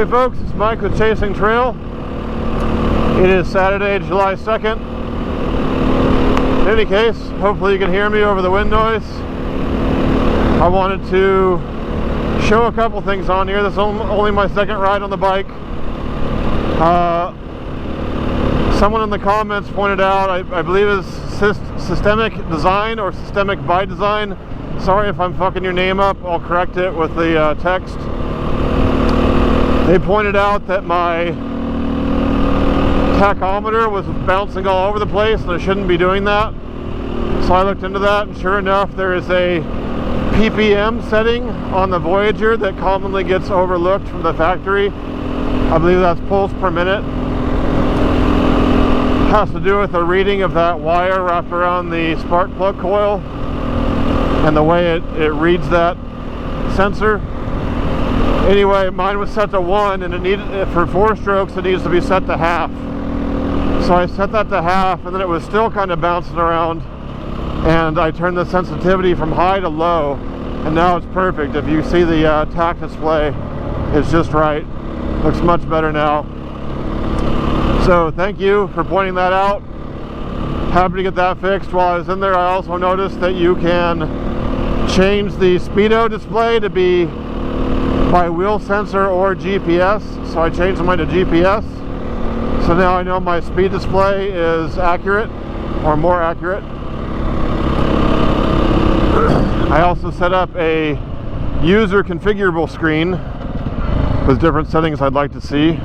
Hey folks, it's Mike with Chasing Trail. It is Saturday, July 2nd. In any case, hopefully you can hear me over the wind noise. I wanted to show a couple things on here. This is only my second ride on the bike. Someone in the comments pointed out, I believe it's Systemic Design or Systemic by Design. Sorry if I'm fucking your name up, I'll correct it with the text. They pointed out that my tachometer was bouncing all over the place and I shouldn't be doing that. So I looked into that, and sure enough, there is a ppm setting on the Voyager that commonly gets overlooked from the factory. I believe that's pulse per minute. It has to do with the reading of that wire wrapped around the spark plug coil and the way it reads that sensor. Anyway, mine was set to 1, and it needed, for 4 strokes, it needs to be set to half. So I set that to half, and then it was still kind of bouncing around, and I turned the sensitivity from high to low, and now it's perfect. If you see the tach display, it's just right. Looks much better now. So thank you for pointing that out. Happy to get that fixed. While I was in there, I also noticed that you can change the speedo display to be by wheel sensor or GPS. So I changed mine to GPS. So now I know my speed display is accurate or more accurate. I also set up a user configurable screen with different settings I'd like to see.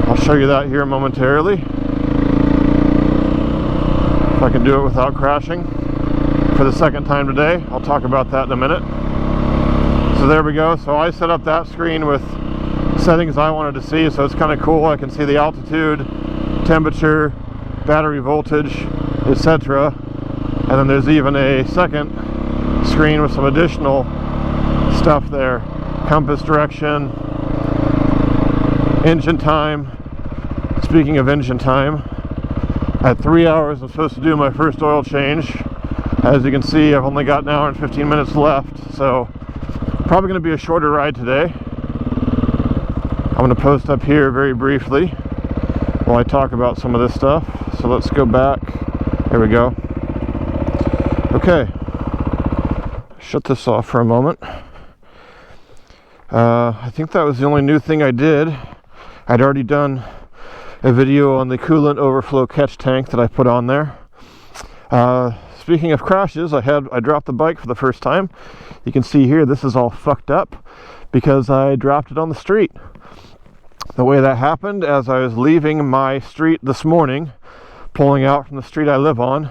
I'll show you that here momentarily. If I can do it without crashing for the second time today. I'll talk about that in a minute. So there we go. So I set up that screen with settings I wanted to see, so it's kind of cool. I can see the altitude, temperature, battery voltage, etc. And then there's even a second screen with some additional stuff there. Compass direction, engine time. Speaking of engine time, at 3 hours I'm supposed to do my first oil change. As you can see, I've only got an hour and 15 minutes left, so probably going to be a shorter ride today. I'm going to post up here very briefly while I talk about some of this stuff. So let's go back. There we go. Okay. Shut this off for a moment. I think that was the only new thing I did. I'd already done a video on the coolant overflow catch tank that I put on there. Speaking of crashes, I dropped the bike for the first time. You can see here, this is all fucked up because I dropped it on the street. The way that happened, as I was leaving my street this morning, pulling out from the street I live on,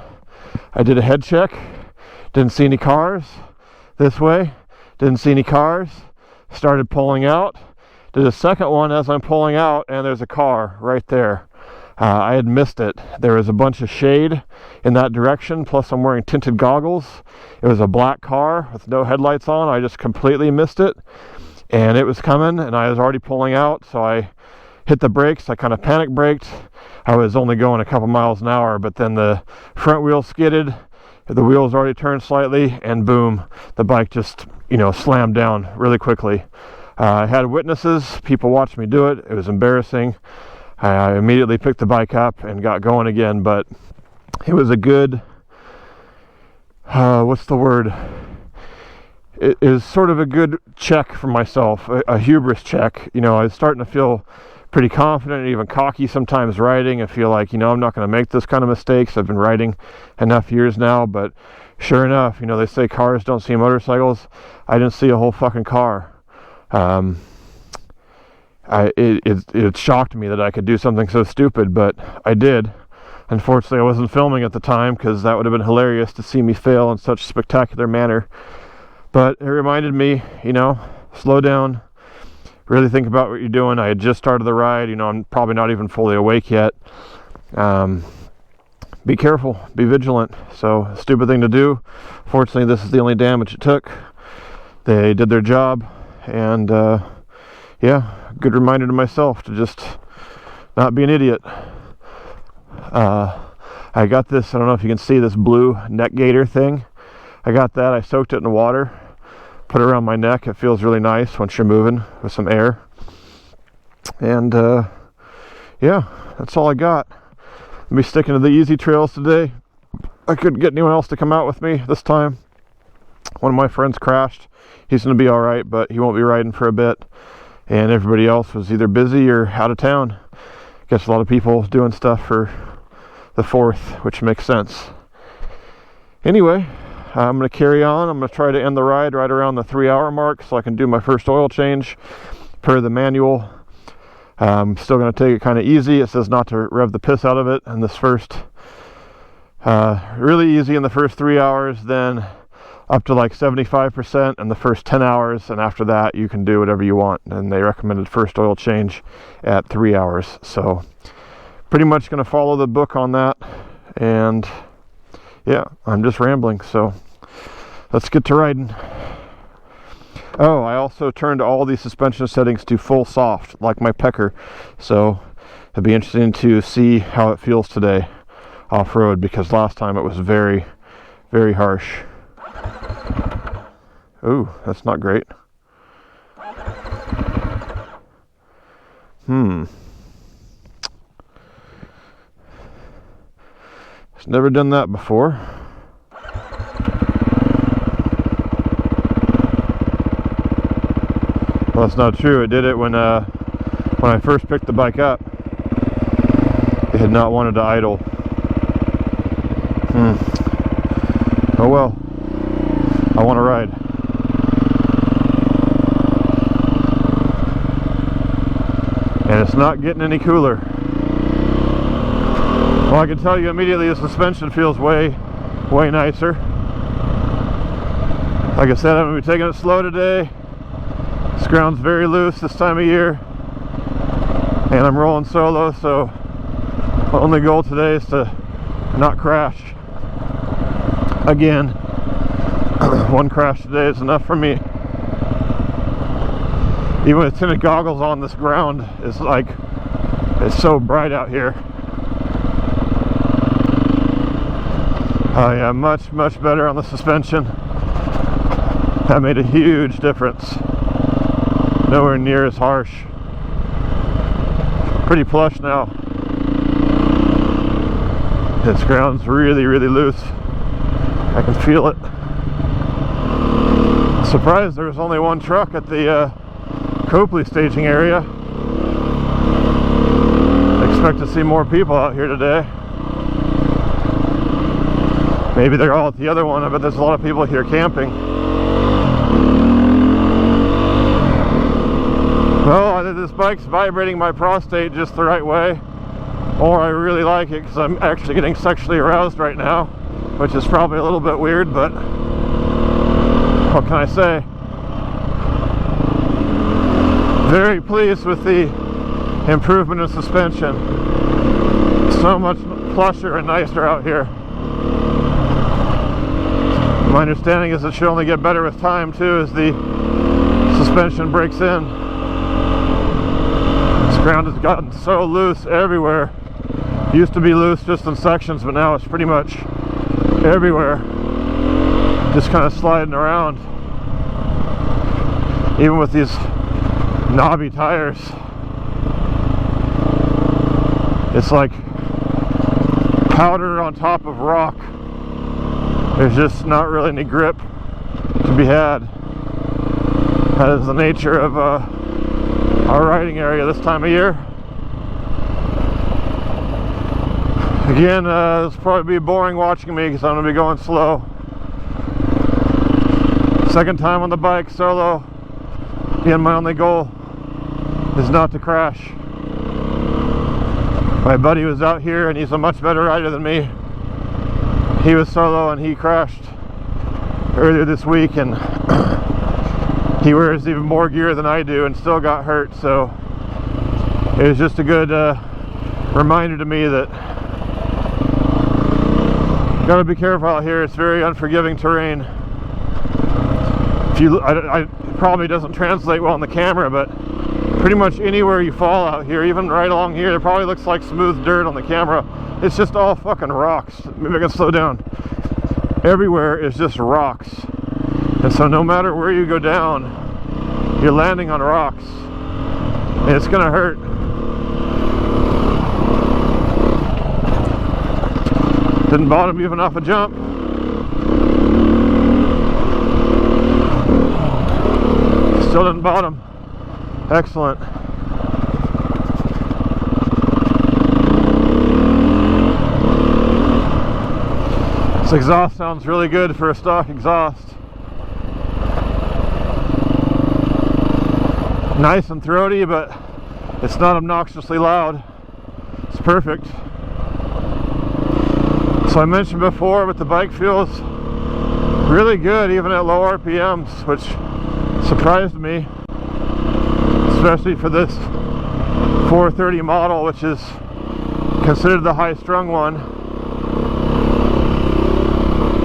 I did a head check, didn't see any cars this way, didn't see any cars, started pulling out, did a second one as I'm pulling out, and there's a car right there. I had missed it. There was a bunch of shade in that direction, plus I'm wearing tinted goggles. It was a black car with no headlights on. I just completely missed it, and it was coming, and I was already pulling out, so I hit the brakes. I kind of panic braked. I was only going a couple miles an hour, but then the front wheel skidded, the wheels already turned slightly, and boom, the bike just, slammed down really quickly. I had witnesses. People watched me do it. It was embarrassing. I immediately picked the bike up and got going again, but it was a good, what's the word? It is sort of a good check for myself, a hubris check. I was starting to feel pretty confident and even cocky sometimes riding. I feel like, I'm not going to make this kind of mistakes. I've been riding enough years now, but sure enough, they say cars don't see motorcycles. I didn't see a whole fucking car. It shocked me that I could do something so stupid, but I did. Unfortunately, I wasn't filming at the time because that would have been hilarious to see me fail in such a spectacular manner. But it reminded me, slow down, really think about what you're doing. I had just started the ride, I'm probably not even fully awake yet. Be careful, be vigilant. So, stupid thing to do. Fortunately, this is the only damage it took. They did their job, and yeah, good reminder to myself to just not be an idiot. I got this, I don't know if you can see this blue neck gaiter thing. I got that, I soaked it in water, put it around my neck. It feels really nice once you're moving with some air. And yeah, that's all I got. I'll be sticking to the easy trails today. I couldn't get anyone else to come out with me this time. One of my friends crashed. He's going to be all right, but he won't be riding for a bit. And everybody else was either busy or out of town. Guess a lot of people doing stuff for the 4th, which makes sense. Anyway, I'm going to carry on. I'm going to try to end the ride right around the 3-hour mark so I can do my first oil change per the manual. I'm still going to take it kind of easy. It says not to rev the piss out of it in this first, really easy in the first 3 hours, then up to like 75% in the first 10 hours, and after that you can do whatever you want. And they recommended first oil change at 3 hours. So pretty much going to follow the book on that. And yeah, I'm just rambling, so let's get to riding. Oh, I also turned all these suspension settings to full soft, like my pecker. So it'll be interesting to see how it feels today off-road, because last time it was very, very harsh. Ooh, that's not great. It's never done that before. Well, that's not true. It did it when I first picked the bike up. It had not wanted to idle. Oh well. I want to ride. And it's not getting any cooler. Well, I can tell you immediately the suspension feels way nicer. Like I said, I'm going to be taking it slow today. This ground's very loose this time of year. And I'm rolling solo, so my only goal today is to not crash again. One crash today is enough for me. Even with tinted goggles on, this ground is like, it's so bright out here. Oh yeah, much better on the suspension. That made a huge difference. Nowhere near as harsh. Pretty plush now. This ground's really loose. I can feel it. Surprised there was only one truck at the Copley staging area. Expect to see more people out here today. Maybe they're all at the other one. I bet there's a lot of people here camping. Well, either this bike's vibrating my prostate just the right way, or I really like it because I'm actually getting sexually aroused right now, which is probably a little bit weird, but what can I say? Very pleased with the improvement in suspension. So much plusher and nicer out here. My understanding is it should only get better with time too, as the suspension breaks in. This ground has gotten so loose everywhere. It used to be loose just in sections, but now it's pretty much everywhere. Just kind of sliding around. Even with these knobby tires. It's like powder on top of rock. There's just not really any grip to be had. That is the nature of our riding area this time of year. Again, this will probably be boring watching me because I'm going to be going slow. Second time on the bike, solo. Again, my only goal is not to crash. My buddy was out here and he's a much better rider than me. He was solo and he crashed earlier this week, and he wears even more gear than I do and still got hurt. So it was just a good reminder to me that you gotta be careful out here. It's very unforgiving terrain. If you, I probably doesn't translate well on the camera, but pretty much anywhere you fall out here, even right along here, it probably looks like smooth dirt on the camera. It's just all fucking rocks. Maybe I can slow down. Everywhere is just rocks. And so no matter where you go down, you're landing on rocks. It's gonna hurt. Didn't bottom even off a jump. Still didn't bottom. Excellent. This exhaust sounds really good for a stock exhaust. Nice and throaty, but it's not obnoxiously loud. It's perfect. So I mentioned before, but the bike feels really good even at low RPMs, which surprised me, especially for this 430 model, which is considered the high-strung one.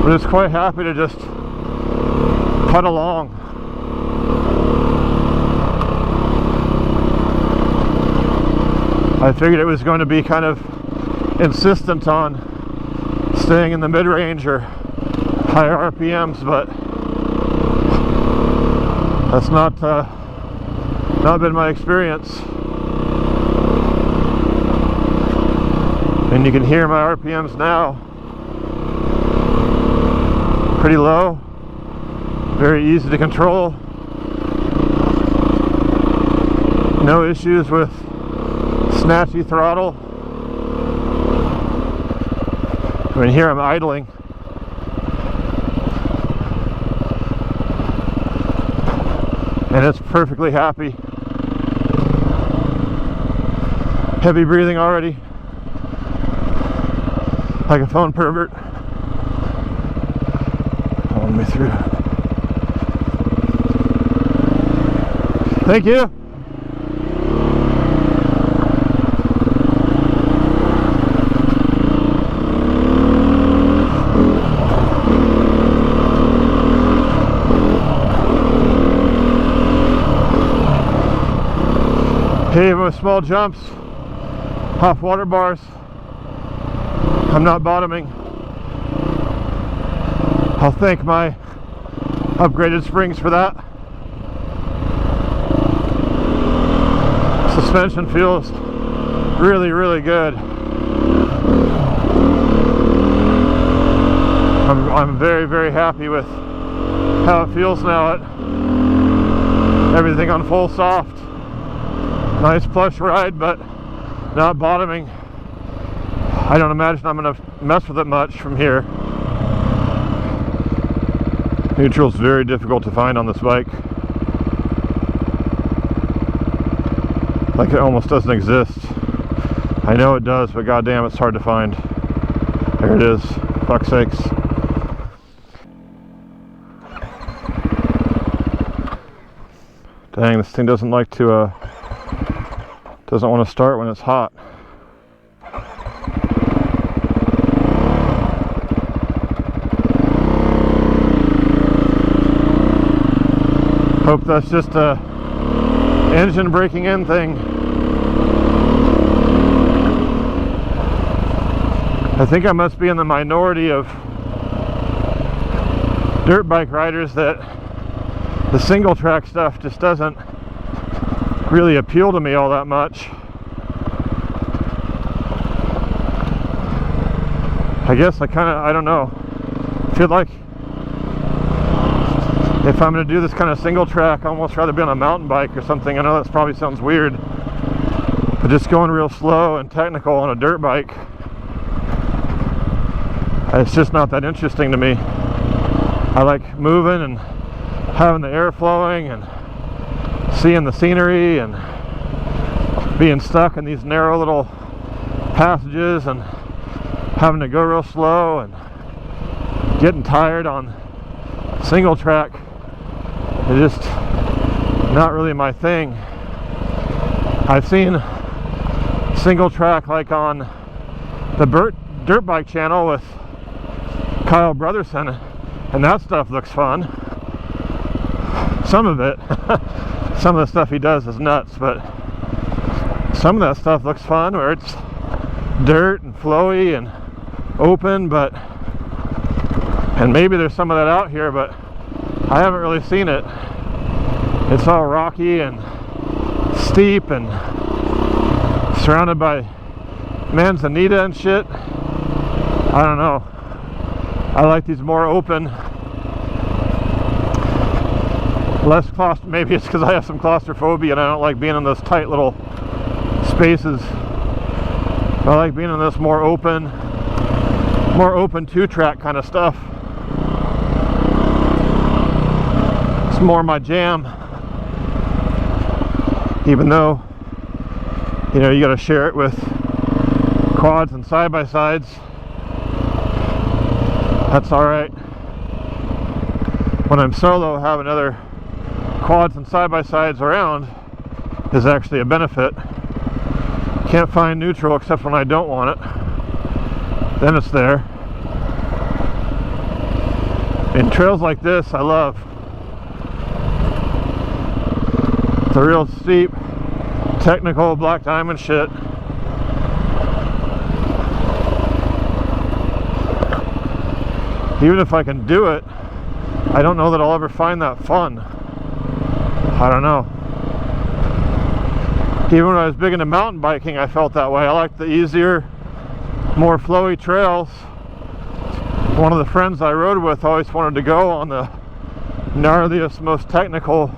But it's quite happy to just putt along. I figured it was going to be kind of insistent on staying in the mid-range or higher RPMs, but that's not been my experience. And you can hear my RPMs now. Pretty low, very easy to control. No issues with snatchy throttle. I mean, here I'm idling. And it's perfectly happy. Heavy breathing already. Like a phone pervert. Pulling me through. Thank you. Even with small jumps off water bars, I'm not bottoming. I'll thank my upgraded springs for that. Suspension feels really, really good. I'm very, very happy with how it feels now at everything on full soft. Nice plush ride, but not bottoming. I don't imagine I'm going to mess with it much from here. Neutral's very difficult to find on this bike. Like it almost doesn't exist. I know it does, but goddamn, it's hard to find. There it is. Fuck's sakes. Dang, this thing doesn't like to doesn't want to start when it's hot. Hope that's just a engine breaking in thing. I think I must be in the minority of dirt bike riders that the single track stuff just doesn't really appeal to me all that much. I guess I don't know, feel like if I'm going to do this kind of single track, I almost rather be on a mountain bike or something. I know that probably sounds weird, but just going real slow and technical on a dirt bike, it's just not that interesting to me. I like moving and having the air flowing and seeing the scenery and being stuck in these narrow little passages and having to go real slow and getting tired on single track. It's just not really my thing. I've seen single track like on the dirt bike channel with Kyle Brotherson, and that stuff looks fun. Some of it. Some of the stuff he does is nuts, but some of that stuff looks fun, where it's dirt and flowy and open, and maybe there's some of that out here, but I haven't really seen it. It's all rocky and steep and surrounded by manzanita and shit. I don't know. I like these more open, less maybe it's because I have some claustrophobia and I don't like being in those tight little spaces. I like being in this more open two-track kind of stuff. It's more my jam, even though, you know, you got to share it with quads and side-by-sides. That's alright. When I'm solo, having other quads and side-by-sides around is actually a benefit. Can't find neutral except when I don't want it. Then it's there. And trails like this I love. It's a real steep, technical black diamond shit. Even if I can do it, I don't know that I'll ever find that fun. I don't know. Even when I was big into mountain biking, I felt that way. I liked the easier, more flowy trails. One of the friends I rode with always wanted to go on the gnarliest, most technical,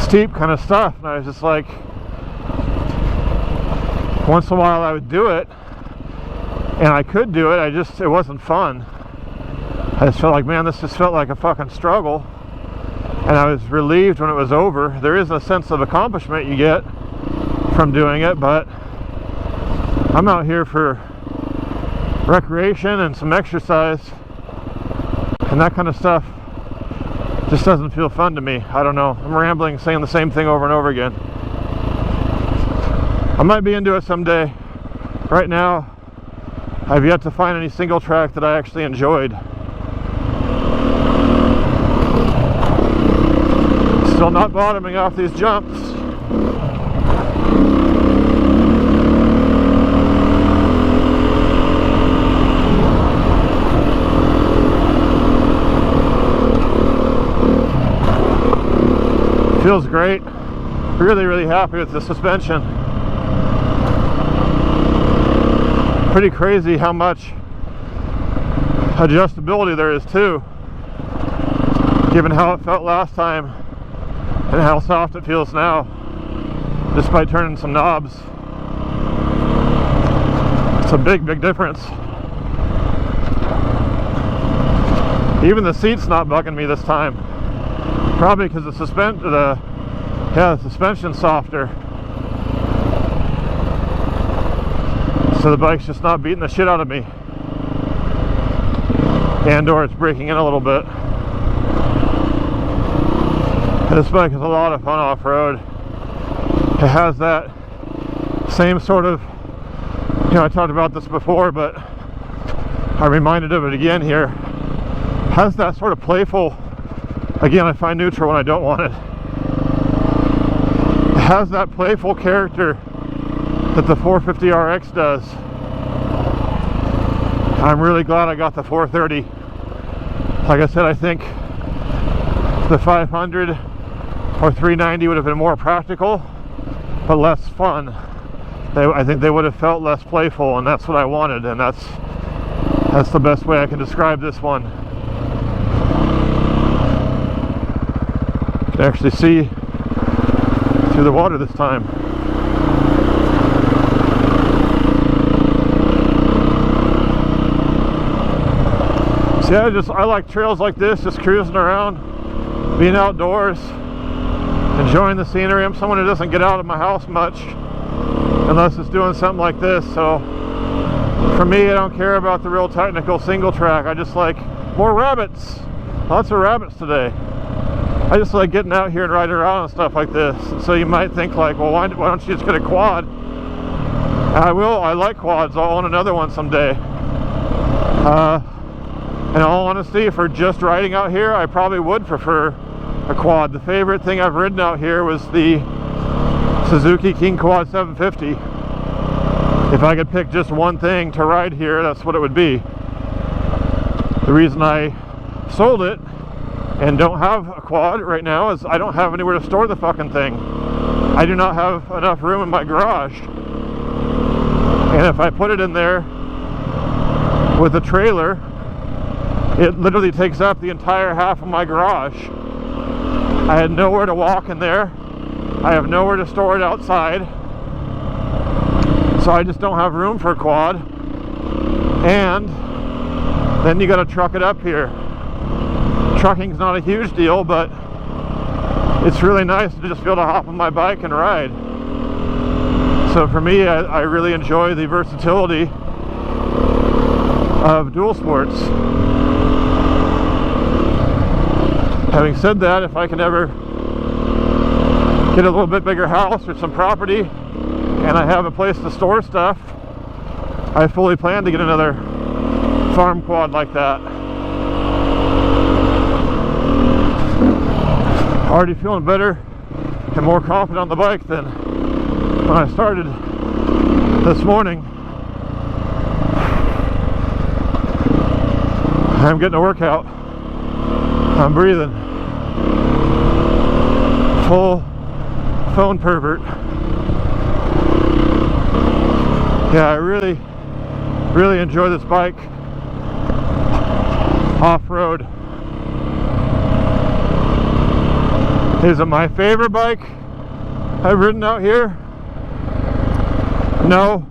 steep kind of stuff. And I was just like, once in a while I would do it, and I could do it, it wasn't fun. I just felt like, man, this just felt like a fucking struggle. And I was relieved when it was over. There is a sense of accomplishment you get from doing it, but I'm out here for recreation and some exercise, and that kind of stuff just doesn't feel fun to me. I don't know. I'm rambling, saying the same thing over and over again. I might be into it someday. Right now, I've yet to find any single track that I actually enjoyed. Still not bottoming off these jumps. Feels great. Really, really happy with the suspension. Pretty crazy how much adjustability there is too, given how it felt last time and how soft it feels now, just by turning some knobs. It's a big, big difference. Even the seat's not bugging me this time. Probably because the suspension's softer. So the bike's just not beating the shit out of me. And or it's breaking in a little bit. This bike is a lot of fun off-road. It has that same sort of, you know, I talked about this before, but I'm reminded of it again here. It has that sort of playful, again, I find neutral when I don't want it. It has that playful character that the 450RX does. I'm really glad I got the 430. Like I said, I think the 500 or 390 would have been more practical, but less fun. I think they would have felt less playful, and that's what I wanted, and that's the best way I can describe this one. You can actually see through the water this time. See, I like trails like this, just cruising around, being outdoors, enjoying the scenery. I'm someone who doesn't get out of my house much unless it's doing something like this. So for me, I don't care about the real technical single track. I just like more rabbits. Lots of rabbits today. I just like getting out here and riding around and stuff like this. And so you might think like, well, why don't you just get a quad? I will. I like quads. I'll own another one someday. In all honesty, for just riding out here, I probably would prefer a quad. The favorite thing I've ridden out here was the Suzuki King Quad 750. If I could pick just one thing to ride here, that's what it would be. The reason I sold it and don't have a quad right now is I don't have anywhere to store the fucking thing. I do not have enough room in my garage. And if I put it in there with a trailer, it literally takes up the entire half of my garage. I had nowhere to walk in there. I have nowhere to store it outside. So I just don't have room for a quad. And then you gotta truck it up here. Trucking's not a huge deal, but it's really nice to just be able to hop on my bike and ride. So for me, I really enjoy the versatility of dual sports. Having said that, if I can ever get a little bit bigger house or some property and I have a place to store stuff, I fully plan to get another farm quad like that. Already feeling better and more confident on the bike than when I started this morning. I'm getting a workout. I'm breathing. Full phone pervert. Yeah, I really enjoy this bike off-road. Is it my favorite bike I've ridden out here? No.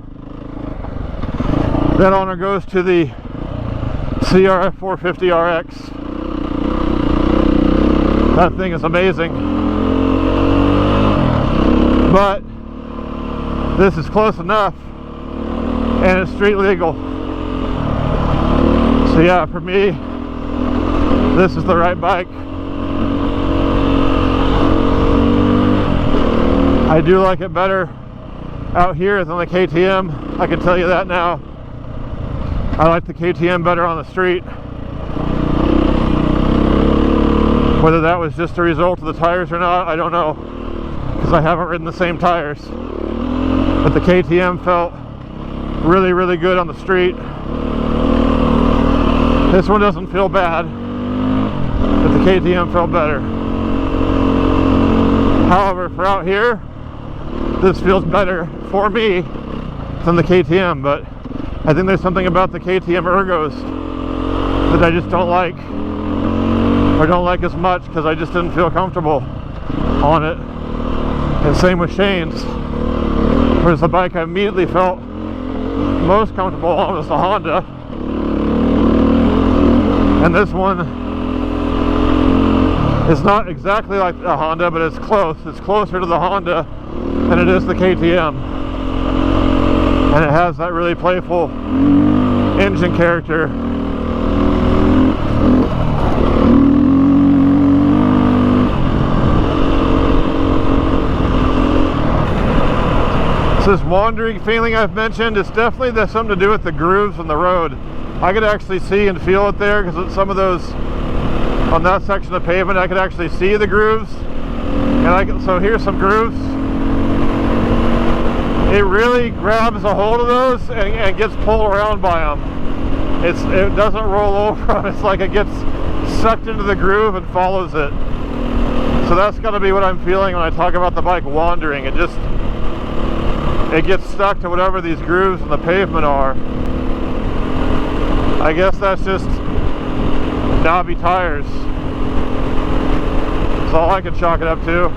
That honor goes to the CRF 450 RX. That thing is amazing. But this is close enough and it's street legal. So yeah, for me, this is the right bike. I do like it better out here than the KTM. I can tell you that now. I like the KTM better on the street. Whether that was just a result of the tires or not, I don't know, because I haven't ridden the same tires. But the KTM felt really good on the street. This one doesn't feel bad, but the KTM felt better. However, for out here, this feels better for me than the KTM, but I think there's something about the KTM ergos that I just don't like, or don't like as much, because I just didn't feel comfortable on it. And same with Shane's. Whereas the bike I immediately felt most comfortable on was the Honda. And this one is not exactly like the Honda, but it's close. It's closer to the Honda than it is the KTM. And it has that really playful engine character. So this wandering feeling I've mentioned, it's definitely something to do with the grooves on the road. I could actually see and feel it there, because some of those, on that section of pavement, I could actually see the grooves. And so here's some grooves. It really grabs a hold of those and gets pulled around by them. It doesn't roll over them. It's like it gets sucked into the groove and follows it. So that's got to be what I'm feeling when I talk about the bike wandering. It gets stuck to whatever these grooves in the pavement are. I guess that's just knobby tires. That's all I can chalk it up to.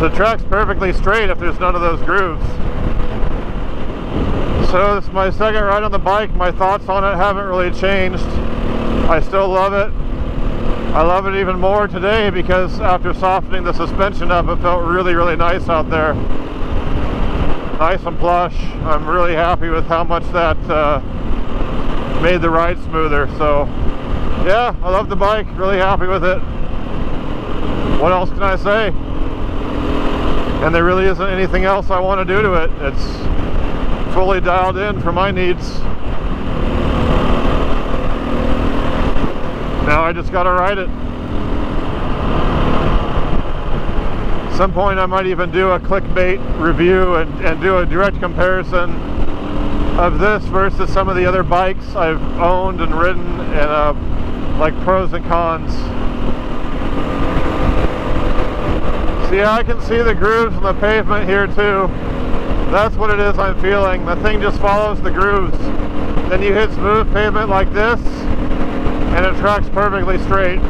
The track's perfectly straight if there's none of those grooves. So this is my second ride on the bike. My thoughts on it haven't really changed. I still love it. I love it even more today because after softening the suspension up, it felt really nice out there. Nice and plush. I'm really happy with how much that made the ride smoother. So yeah, I love the bike, really happy with it. What else can I say? And there really isn't anything else I want to do to it. It's fully dialed in for my needs. Now I just gotta ride it. At some point I might even do a clickbait review and do a direct comparison of this versus some of the other bikes I've owned and ridden, and like pros and cons. See, I can see the grooves in the pavement here too. That's what it is I'm feeling. The thing just follows the grooves. Then you hit smooth pavement like this, and it tracks perfectly straight.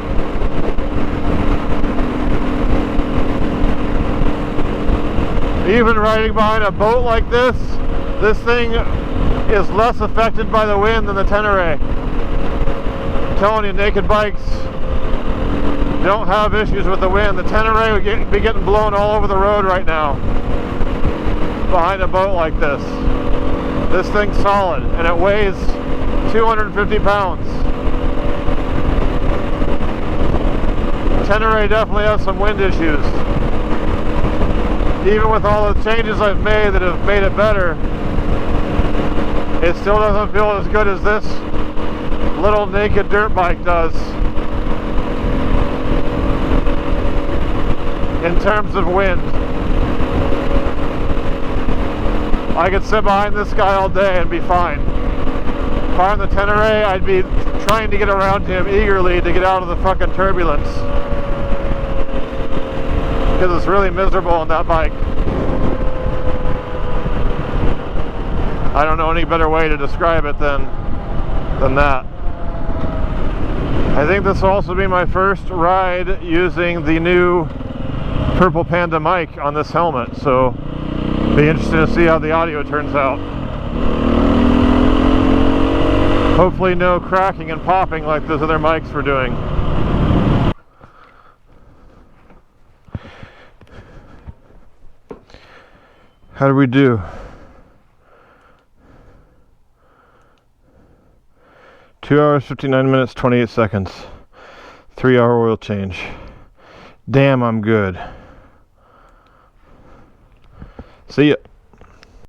Even riding behind a boat like this thing is less affected by the wind than the Tenere. I'm telling you, naked bikes don't have issues with the wind. The Tenere would be getting blown all over the road right now behind a boat like this. This thing's solid, and it weighs 250 pounds. Tenere definitely has some wind issues. Even with all the changes I've made that have made it better, it still doesn't feel as good as this little naked dirt bike does in terms of wind. I could sit behind this guy all day and be fine. If I were on the Tenere, I'd be trying to get around him eagerly to get out of the fucking turbulence, because it's really miserable on that bike. I don't know any better way to describe it than that. I think this will also be my first ride using the new Purple Panda mic on this helmet, so be interested to see how the audio turns out. Hopefully no cracking and popping like those other mics were doing. How do we do? 2 hours, 59 minutes, 28 seconds. 3-hour oil change. Damn, I'm good. See ya.